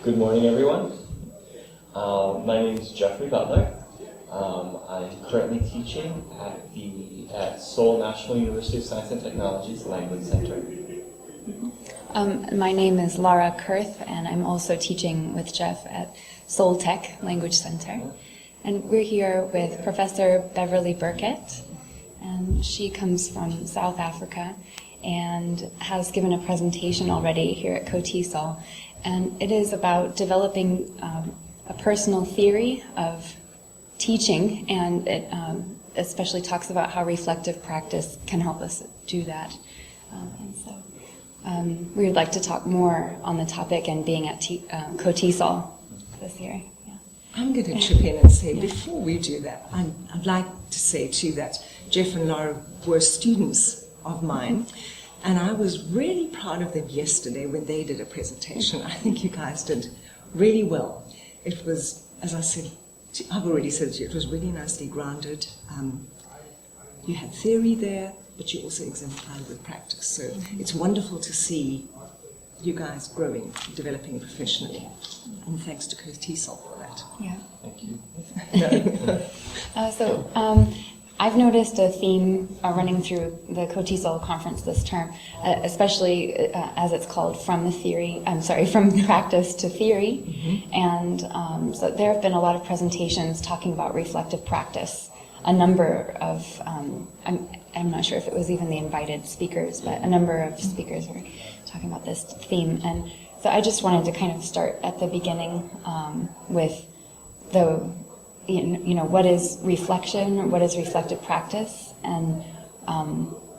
Good morning, everyone. My name is Geoffrey Butler. I'm currently teaching at Seoul National University of Science and Technology's Language Center. My name is Lara Kurth, and I'm also teaching with Jeff at Seoul Tech Language Center. And we're here with Professor Beverley Burkett, and she comes from South Africa and has given a presentation already here at Kotesol. And it is about developing a personal theory of teaching, and it especially talks about how reflective practice can help us do that. And so we would like to talk more on the topic and being at Kotesol this year. Yeah. I'm going to chip in and say, before we do that, I'd like to say too that Jeff and Lara were students of mine. And I was really proud of them yesterday when they did a presentation. I think you guys did really well. It was, as I said, I've already said to you, it was really nicely grounded. You had theory there, but you also exemplified with practice. So it's wonderful to see you guys growing, developing professionally. And thanks to Kotesol for that. Yeah. Thank you. I've noticed a theme running through the Kotesol conference this term, especially as it's called from practice to theory. Mm-hmm. And so there have been a lot of presentations talking about reflective practice. A number of, I'm not sure if it was even the invited speakers, but a number of speakers were talking about this theme. And so I just wanted to kind of start at the beginning with what is reflection, what is reflective practice, and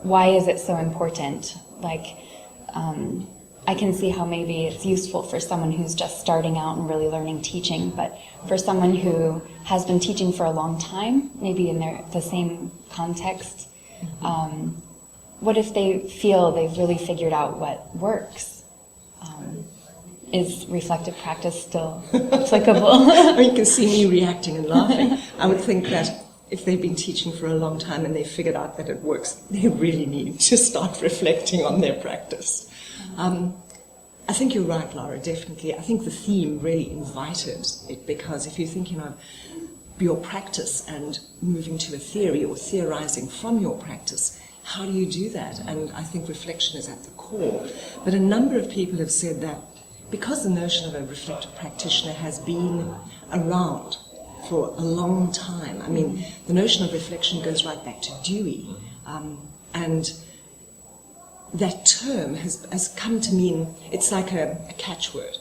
why is it so important? I can see how maybe it's useful for someone who's just starting out and really learning teaching, but for someone who has been teaching for a long time, maybe in the same context, what if they feel they've really figured out what works? Is reflective practice still applicable? You can see me reacting and laughing. I would think that if they've been teaching for a long time and they've figured out that it works, they really need to start reflecting on their practice. I think you're right, Lara, definitely. I think the theme really invited it, because if you're thinking of your practice and moving to a theory or theorizing from your practice, how do you do that? And I think reflection is at the core. But a number of people have said that because the notion of a reflective practitioner has been around for a long time, I mean, the notion of reflection goes right back to Dewey, and that term has come to mean, it's like a catchword.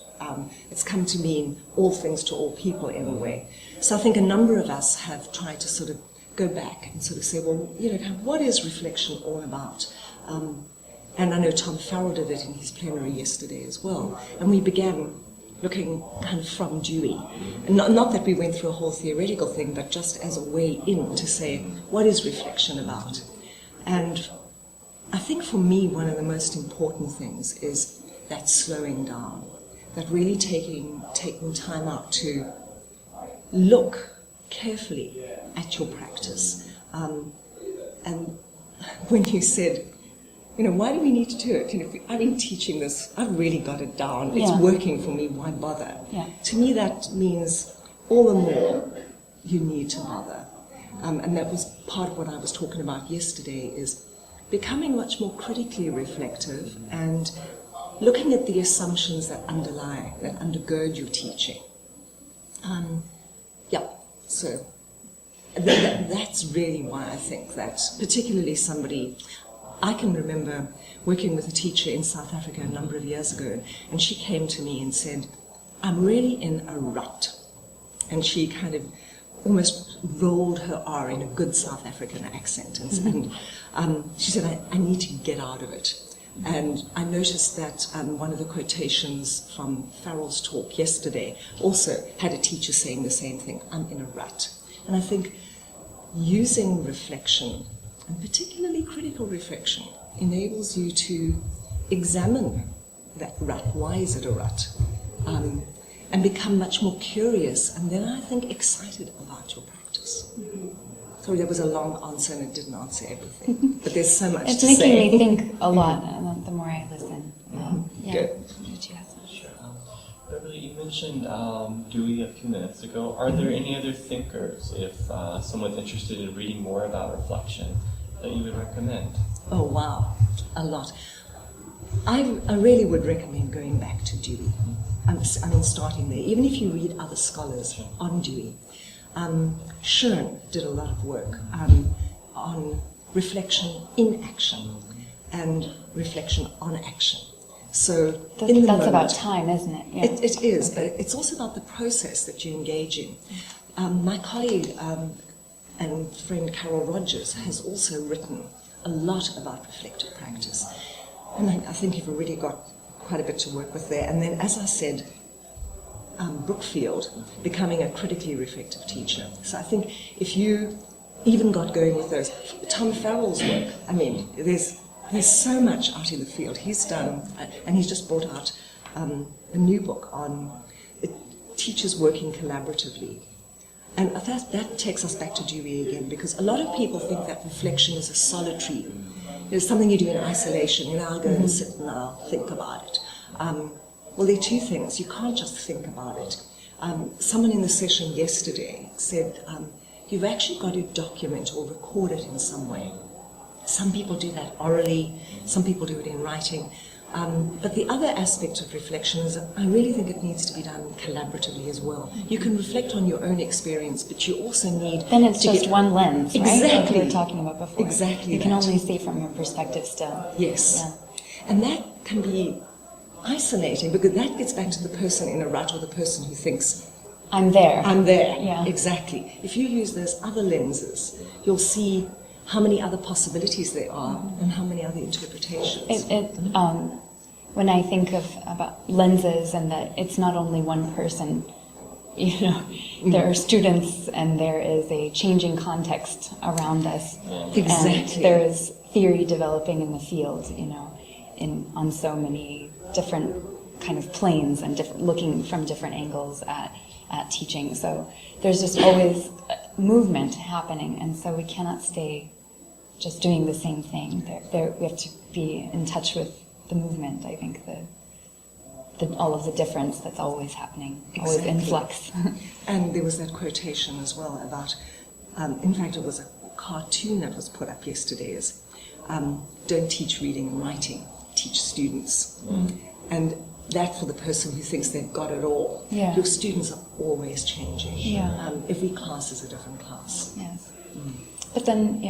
It's come to mean all things to all people in a way. So I think a number of us have tried to sort of go back and sort of say, well, what is reflection all about? And I know Tom Farrell did it in his plenary yesterday as well. And we began looking kind of from Dewey. And not that we went through a whole theoretical thing, but just as a way in to say, what is reflection about? And I think for me, one of the most important things is that slowing down, that really taking time out to look carefully at your practice. And when you said, why do we need to do it? I've been teaching this, I've really got it down, it's working for me, why bother? Yeah. To me that means all the more you need to bother. And that was part of what I was talking about yesterday, is becoming much more critically reflective and looking at the assumptions that underlie, that undergird your teaching. So that's really why I think that particularly I can remember working with a teacher in South Africa a number of years ago, and she came to me and said, I'm really in a rut. And she kind of almost rolled her R in a good South African accent. And she said, I need to get out of it. And I noticed that one of the quotations from Farrell's talk yesterday also had a teacher saying the same thing, I'm in a rut. And I think using reflection, and particularly critical reflection, enables you to examine that rut. Why is it a rut? And become much more curious, and then I think excited about your practice. Mm-hmm. Sorry, that was a long answer and it didn't answer everything. But there's so much to say. It's making me think a lot the more I listen. Good. Did you have some? Sure. Beverley, you mentioned mentioned Dewey a few minutes ago. Are there any other thinkers, if someone's interested in reading more about reflection, that you would recommend? Oh, wow, a lot. I really would recommend going back to Dewey. I mean, starting there. Even if you read other scholars on Dewey. Shern did a lot of work on reflection in action and reflection on action. So in the that's moment, about time, isn't it? Yeah. It is, but it's also about the process that you engage in. My colleague and friend Carol Rogers has also written a lot about reflective practice. And I think you've already got quite a bit to work with there. And then, as I said, Brookfield, becoming a critically reflective teacher. So I think if you even got going with those, Tom Farrell's work, I mean, there's so much out in the field. He's done, and he's just brought out a new book on teachers working collaboratively. And that takes us back to Dewey again, because a lot of people think that reflection is a solitary, it's something you do in isolation. I'll go and sit and I'll think about it. Well, there are two things. You can't just think about it. Someone in the session yesterday said, you've actually got to document or record it in some way. Some people do that orally, some people do it in writing. But the other aspect of reflection is that I really think it needs to be done collaboratively as well. You can reflect on your own experience, but you also need... Then it's just one lens, right? Exactly. Like we were talking about before. Exactly. You can only see from your perspective still. Yes. Yeah. And that can be isolating, because that gets back to the person in a rut, or the person who thinks, I'm there. I'm there. Yeah. Exactly. If you use those other lenses, you'll see how many other possibilities there are and how many other interpretations. When I think about lenses, and that it's not only one person, there are students and there is a changing context around us. Exactly. And there is theory developing in the field, on so many different kind of planes and looking from different angles at teaching. So there's just always movement happening, and so we cannot stay just doing the same thing. We have to be in touch with the movement. I think all of the difference that's always happening, always in flux. And there was that quotation as well about, in fact it was a cartoon that was put up yesterday, is don't teach reading and writing, teach students. And that for the person who thinks they've got it all. Yeah. Your students are always changing. Yeah. Every class is a different class. Yes. But then,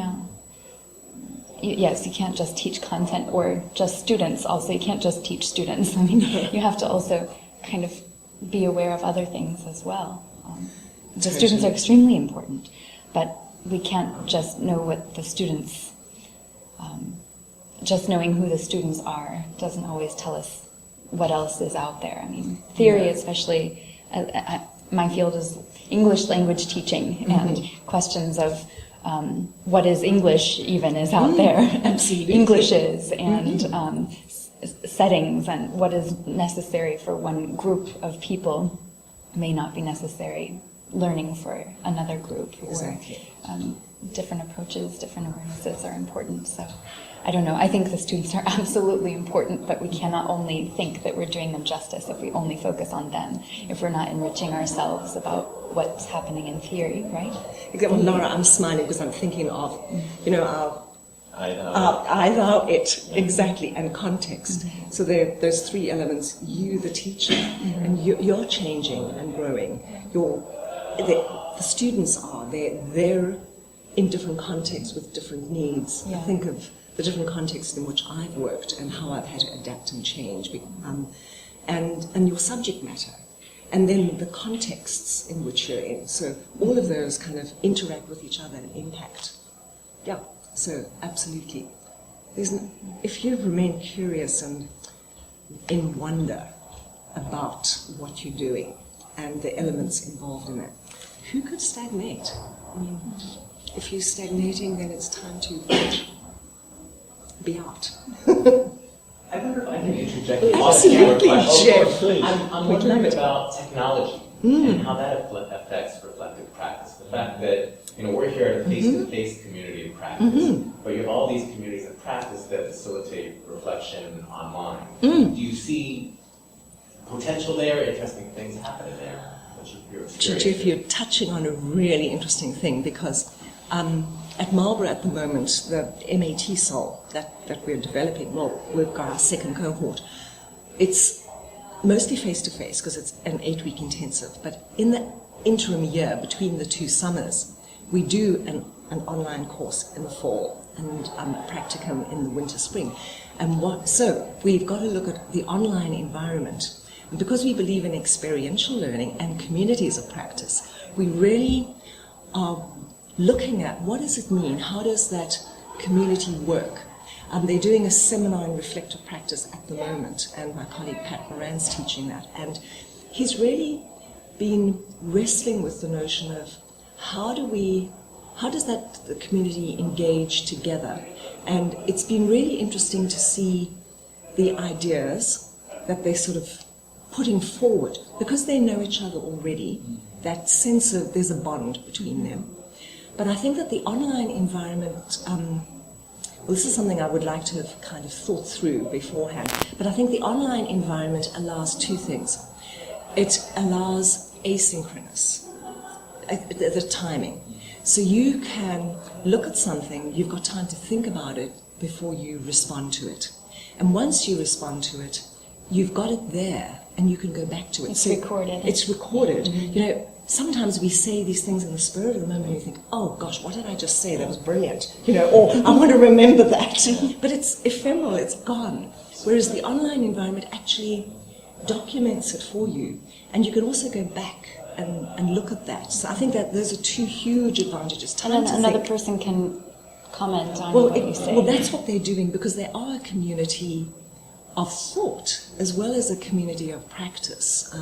yes, you can't just teach content or just students. Also, you can't just teach students. I mean, you have to also kind of be aware of other things as well. The students are extremely important, but we can't just know what the students, just knowing who the students are doesn't always tell us what else is out there. I mean, theory, especially, my field is English language teaching, and questions of what is English even is out there. Absolutely. Englishes and settings, and what is necessary for one group of people may not be necessary learning for another group. Exactly. Or different approaches, different awarenesses are important. So I don't know. I think the students are absolutely important, but we cannot only think that we're doing them justice if we only focus on them, if we're not enriching ourselves about what's happening in theory, right? Exactly. Well, Lara, I'm smiling because I'm thinking of, our I thou, it, exactly, and context. So there are those three elements: you, the teacher, and you're changing and growing. The students are they're in different contexts with different needs. Yeah. I think of the different contexts in which I've worked and how I've had to adapt and change, and your subject matter, and then the contexts in which you're in. So all of those kind of interact with each other and impact. Yeah, so absolutely. If you remain curious and in wonder about what you're doing and the elements involved in it, who could stagnate? I mean, if you're stagnating, then it's time to be out. I wonder if I can interject. Absolutely, Jeff. I'm wondering about technology and how that affects reflective practice. The fact that we're here in a face-to-face community of practice, but you have all these communities of practice that facilitate reflection online. Do you see potential there, interesting things happening there? What's your experience? Geoff, you're touching on a really interesting thing because at Marlborough at the moment, the TESOL that we're developing, well, we've got our second cohort. It's mostly face-to-face because it's an 8-week intensive. But in the interim year between the 2 summers, we do an online course in the fall and a practicum in the winter-spring. So we've got to look at the online environment. And because we believe in experiential learning and communities of practice, we really are looking at what does it mean, how does that community work. They're doing a seminar in reflective practice at the moment, and my colleague Pat Moran's teaching that. And he's really been wrestling with the notion of how does the community engage together. And it's been really interesting to see the ideas that they're sort of putting forward, because they know each other already, that sense of there's a bond between them. But I think that the online environment, this is something I would like to have kind of thought through beforehand, but I think the online environment allows 2 things. It allows asynchronous, the timing. So you can look at something, you've got time to think about it before you respond to it. And once you respond to it, you've got it there and you can go back to it. It's recorded. It's recorded. Mm-hmm. You know, sometimes we say these things in the spirit of the moment and you think, oh gosh, what did I just say? That was brilliant. You know, or I want to remember that. But it's ephemeral, it's gone. Whereas the online environment actually documents it for you. And you can also go back and look at that. So I think that those are 2 huge advantages. And then another person can comment on what you say. Well, that's what they're doing, because they are a community of thought as well as a community of practice.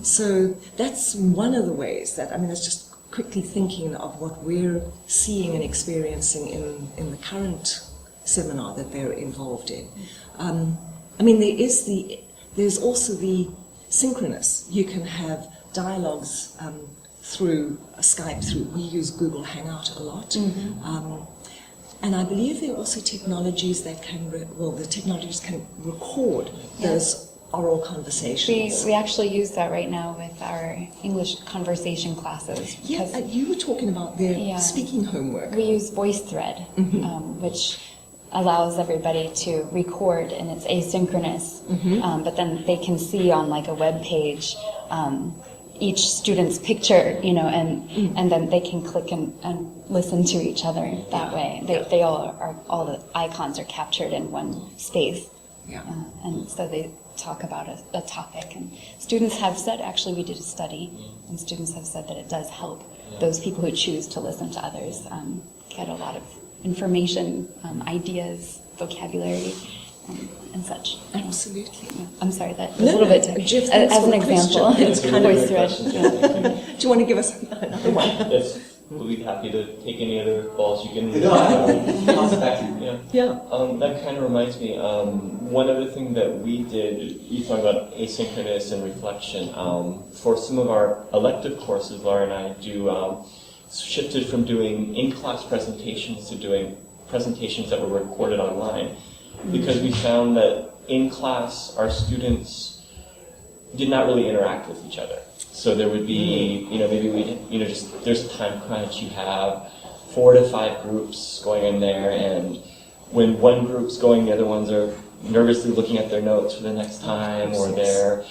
So that's one of the ways that, that's just quickly thinking of what we're seeing and experiencing in the current seminar that they're involved in. There's also the synchronous. You can have dialogues through Skype, we use Google Hangout a lot. Mm-hmm. And I believe there are also technologies that can record those oral conversations. We actually use that right now with our English conversation classes. Yeah, you were talking about their speaking homework. We use VoiceThread, which allows everybody to record, and it's asynchronous, but then they can see on like a web page each student's picture, and then they can click and listen to each other that way. They all the icons are captured in one space, and so they talk about a topic. And students have said, actually, we did a study, and students have said that it does help those people who choose to listen to others get a lot of information, ideas, vocabulary, and such. Absolutely. Yeah. I'm sorry, that was a little bit Jeff, as an example. It's kind of VoiceThread. Do you want to give us another one? Yes, we'll be happy to take any other balls you can. I'll sit back to you. Yeah. That kind of reminds me. One other thing that we did, you talked about asynchronous and reflection. For some of our elective courses, Lara and I do shifted from doing in-class presentations to doing presentations that were recorded online, because we found that in class our students did not really interact with each other. So there would be, maybe we, just there's a time crunch. You have 4 to 5 groups going in there, and when one group's going, the other ones are nervously looking at their notes for the next time, or they're,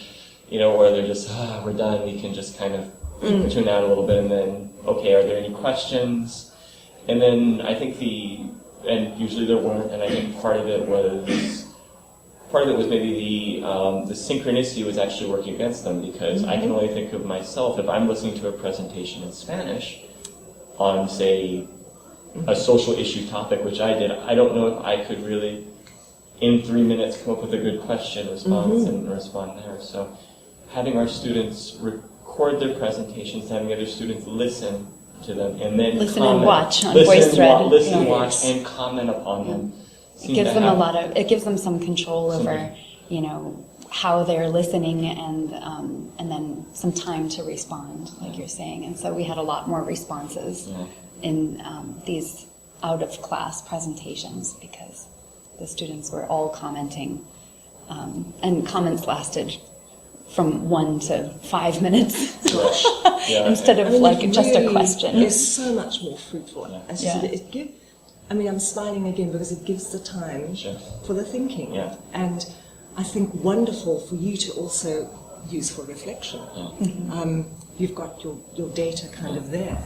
or they're just, we're done. We can just kind of tune out a little bit, and then, okay, are there any questions? And then I think and usually there weren't, and I think part of it was maybe the synchronicity was actually working against them, because I can only think of myself, if I'm listening to a presentation in Spanish on, say, a social issue topic, which I did, I don't know if I could really, in 3 minutes, come up with a good question response and respond there. So having our students record their presentations, having other students listen to them, and then listen comment. And watch on VoiceThread. Listen, watch, and comment upon them. It gives them it gives them some control over, how they're listening, and then some time to respond, like you're saying. And so we had a lot more responses in these out-of-class presentations, because the students were all commenting, and comments lasted from 1 to 5 minutes Gosh. Yeah. instead of I mean, like it just a really question. is so much more fruitful. As you Yeah. said, I'm smiling again because it gives the time Sure. for the thinking. Yeah. And I think wonderful for you to also use for reflection. You've got your data kind of there.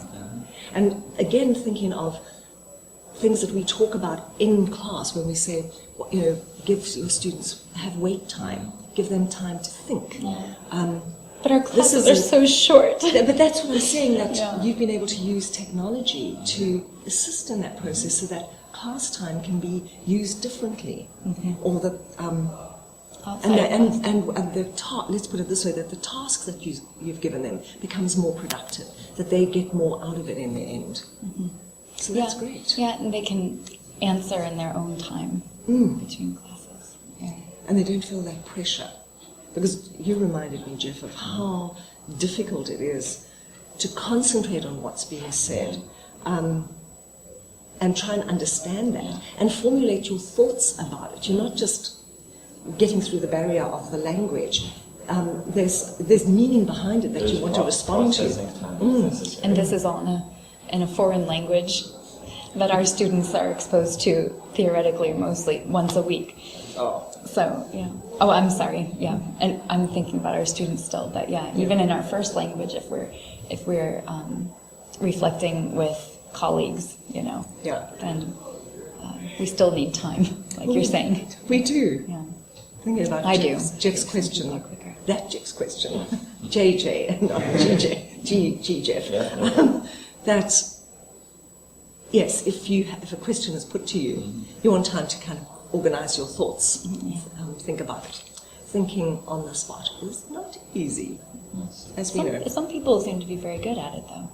And again, thinking of things that we talk about in class when we say, give your students, have wait time, give them time to think. But our classes are so short. But that's what I'm saying, that Yeah. you've been able to use technology to assist in that process so that class time can be used differently. Or the let's put it this way, that the tasks that you've given them becomes more productive, that they get more out of it in the end. So that's great. Yeah, and they can answer in their own time between classes. Yeah. And they don't feel that pressure. Because you reminded me, Jeff, of how difficult it is to concentrate on what's being said and try and understand that and formulate your thoughts about it. You're not just getting through the barrier of the language. There's meaning behind it that you want to respond to. And this is all in a foreign language that our students are exposed to theoretically mostly once a week. So, yeah. Oh, I'm sorry. Yeah. And I'm thinking about our students still, but even in our first language, if we're reflecting with colleagues, then we still need time, like you're saying. We do. Yeah. Thinking about Jeff's question, Jeff's question, JJ, not G Jeff. That, yes, if a question is put to you, you want time to kind of organize your thoughts, think about it. Thinking on the spot is not easy, as we know. Some people seem to be very good at it, though.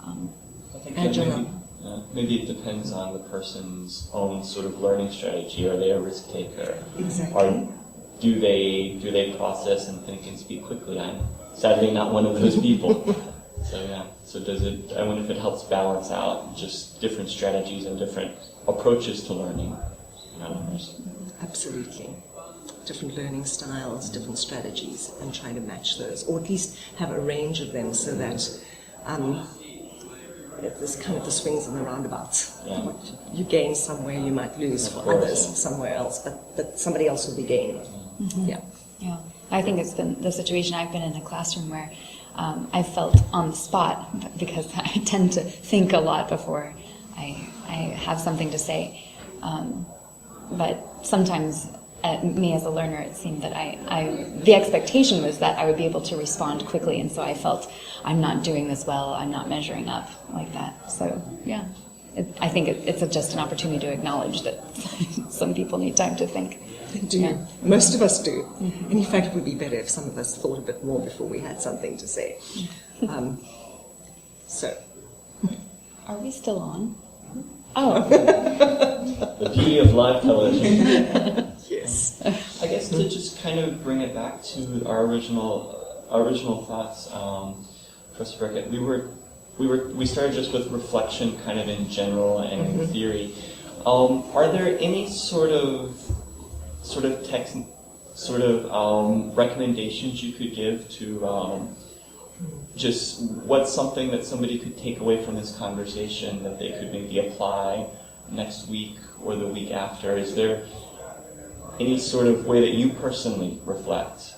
I think maybe it depends on the person's own sort of learning strategy. Are they a risk taker? Exactly. Or do they process and think and speak quickly? I'm sadly not one of those people. So does it? I wonder if it helps balance out just different strategies and different approaches to learning. Absolutely. Different learning styles, different strategies, and trying to match those, or at least have a range of them so that there's kind of the swings and the roundabouts. What you gain somewhere, you might lose for others somewhere else, but somebody else will be gaining. Yeah. I think it's been the situation. I've been in a classroom where I felt on the spot because I tend to think a lot before I have something to say. But sometimes, me as a learner, it seemed that the expectation was that I would be able to respond quickly, and so I felt I'm not doing this well, I'm not measuring up like that. So, I think it's just an opportunity to acknowledge that some people need time to think. They do. Yeah. Most of us do. And in fact, it would be better if some of us thought a bit more before we had something to say. Are we still on? Oh. The beauty of live television. Yes. I guess to just kind of bring it back to our original thoughts, Professor Burkett, we started just with reflection, kind of in general and in theory. Are there any sort of text, recommendations you could give to just what's something that somebody could take away from this conversation that they could maybe apply next week or the week after? Is there any sort of way that you personally reflect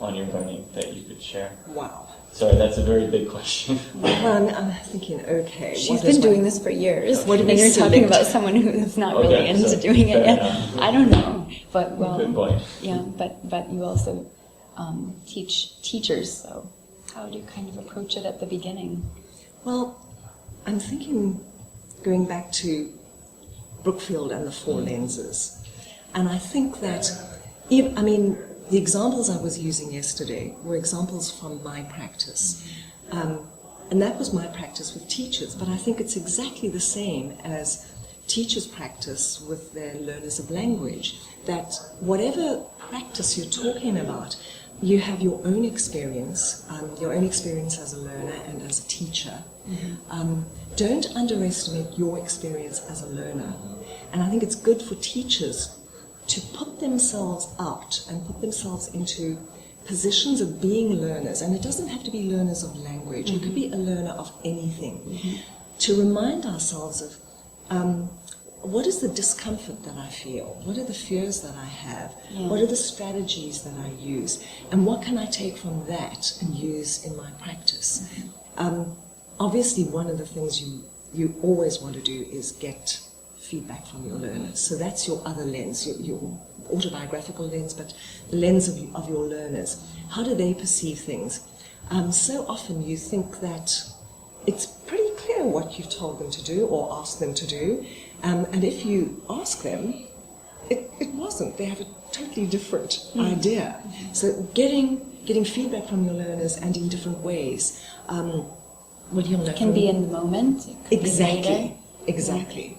on your learning that you could share? Wow. Sorry, that's a very big question. Well, I'm thinking, okay. She's been doing this for years. What do we and you're select? talking about someone who's not really into doing it yet. I don't know. But, Good point. Yeah, but you also teach teachers, so how do you kind of approach it at the beginning? Well, I'm thinking, going back to Brookfield and the four lenses, and I think that, the examples I was using yesterday were examples from my practice. And that was my practice with teachers, but I think it's exactly the same as teachers practice with their learners of language, that whatever practice you're talking about, you have your own experience as a learner and as a teacher. Don't underestimate your experience as a learner. And I think it's good for teachers to put themselves out and put themselves into positions of being learners, and it doesn't have to be learners of language, it could be a learner of anything, to remind ourselves of what is the discomfort that I feel, what are the fears that I have, what are the strategies that I use, and what can I take from that and use in my practice. Obviously, one of the things you always want to do is get feedback from your learners. So that's your other lens, your autobiographical lens, but the lens of your learners. How do they perceive things? So often you think that it's pretty clear what you've told them to do or asked them to do, and if you ask them, it wasn't. They have a totally different idea. So getting feedback from your learners and in different ways. What do you learn? Can be in the moment. It could be later. Exactly.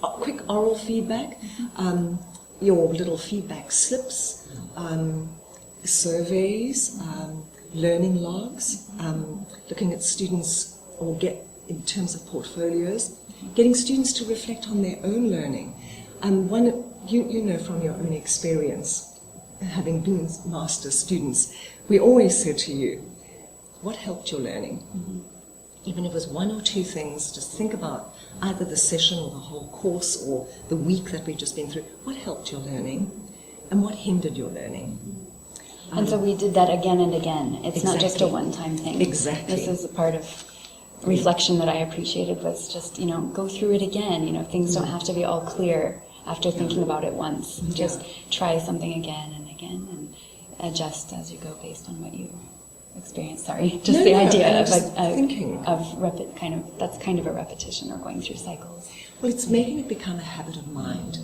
Quick oral feedback, your little feedback slips, surveys, learning logs, looking at students or in terms of portfolios, getting students to reflect on their own learning. You know from your own experience, having been master students, we always said to you, what helped your learning? Even if it was one or two things, just think about either the session or the whole course or the week that we've just been through. What helped your learning and what hindered your learning? And so we did that again and again. It's not just a one-time thing. Exactly. This is a part of reflection that I appreciated, was just, go through it again. Things don't have to be all clear after thinking about it once. Just try something again and again and adjust as you go based on what you experience. Sorry, just the idea of that's kind of a repetition or going through cycles. Well, it's making it become a habit of mind,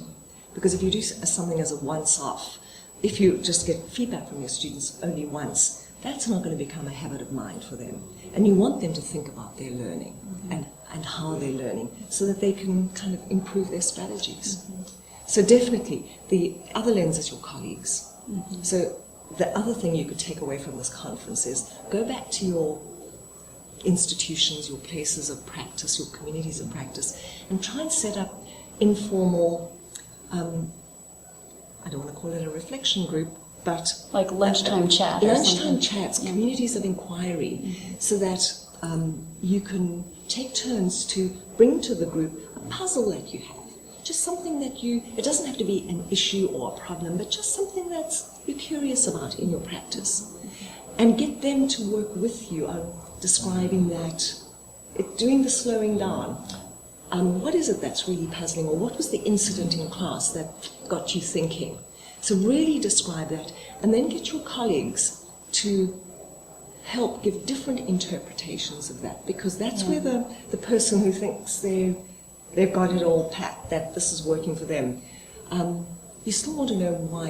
because if you do something as a once-off, if you just get feedback from your students only once, that's not going to become a habit of mind for them. And you want them to think about their learning and how they're learning, so that they can kind of improve their strategies. So definitely, the other lens is your colleagues. So the other thing you could take away from this conference is go back to your institutions, your places of practice, your communities of practice, and try and set up informal, I don't want to call it a reflection group, but like lunchtime chat. Lunchtime chats, communities of inquiry, so that you can take turns to bring to the group a puzzle that you have. Just something that it doesn't have to be an issue or a problem, but just something that's you're curious about in your practice. And get them to work with you on describing that, doing the slowing down. What is it that's really puzzling, or what was the incident in class that got you thinking? So really describe that, and then get your colleagues to help give different interpretations of that, because that's where the person who thinks they've got it all packed, that this is working for them, you still want to know why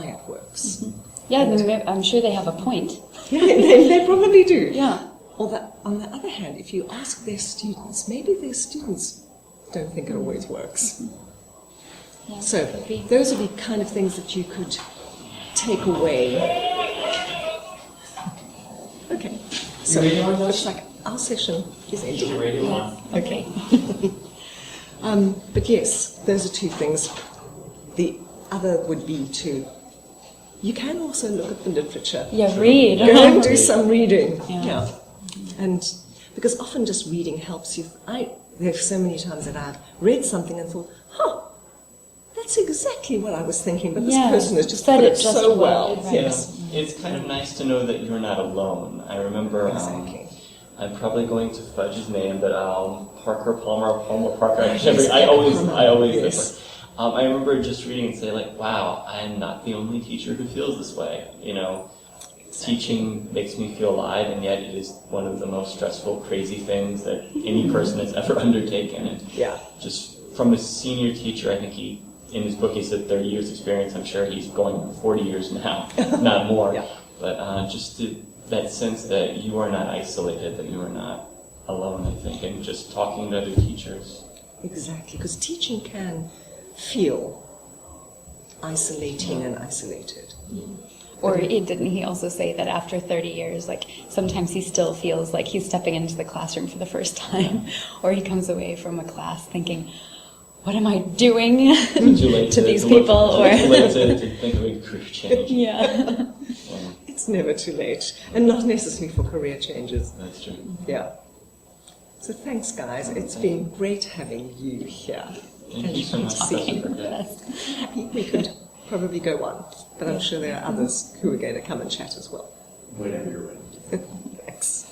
it works. Yeah, I'm sure they have a point. Yeah, they probably do. Yeah. Or on the other hand, if you ask their students, maybe their students don't think it always works. Yeah, so those are the kind of things that you could take away. Okay. So looks like our session is ending. Your radio on. Okay. But yes, those are two things. The other would be you can also look at the literature. Yeah, read. Go and do some reading. Yeah. And because often just reading helps you. There are so many times that I've read something and thought, that's exactly what I was thinking, but this person has just put it so well. Right. Yes. It's kind of nice to know that you're not alone. I remember, I'm probably going to fudge his name, but Palmer Parker. I always yes. I remember just reading and saying, wow, I'm not the only teacher who feels this way. Teaching makes me feel alive, and yet it is one of the most stressful, crazy things that any person has ever undertaken. And just from a senior teacher, I think in his book he said 30 years experience. I'm sure he's going on 40 years now, not more. But just that sense that you are not isolated, that you are not alone, I think, and just talking to other teachers. Exactly, because teaching can feel isolating and isolated. Or didn't he also say that after 30 years, sometimes he still feels like he's stepping into the classroom for the first time, or he comes away from a class thinking, what am I doing to these people? Or to think of a career change. It's It's never too late, and not necessarily for career changes. That's true. Yeah. So thanks, guys. It's been great having you here. Thank you so much, Professor Burkett. We could probably go on, but I'm sure there are others who are going to come and chat as well. Whenever you're ready. Thanks.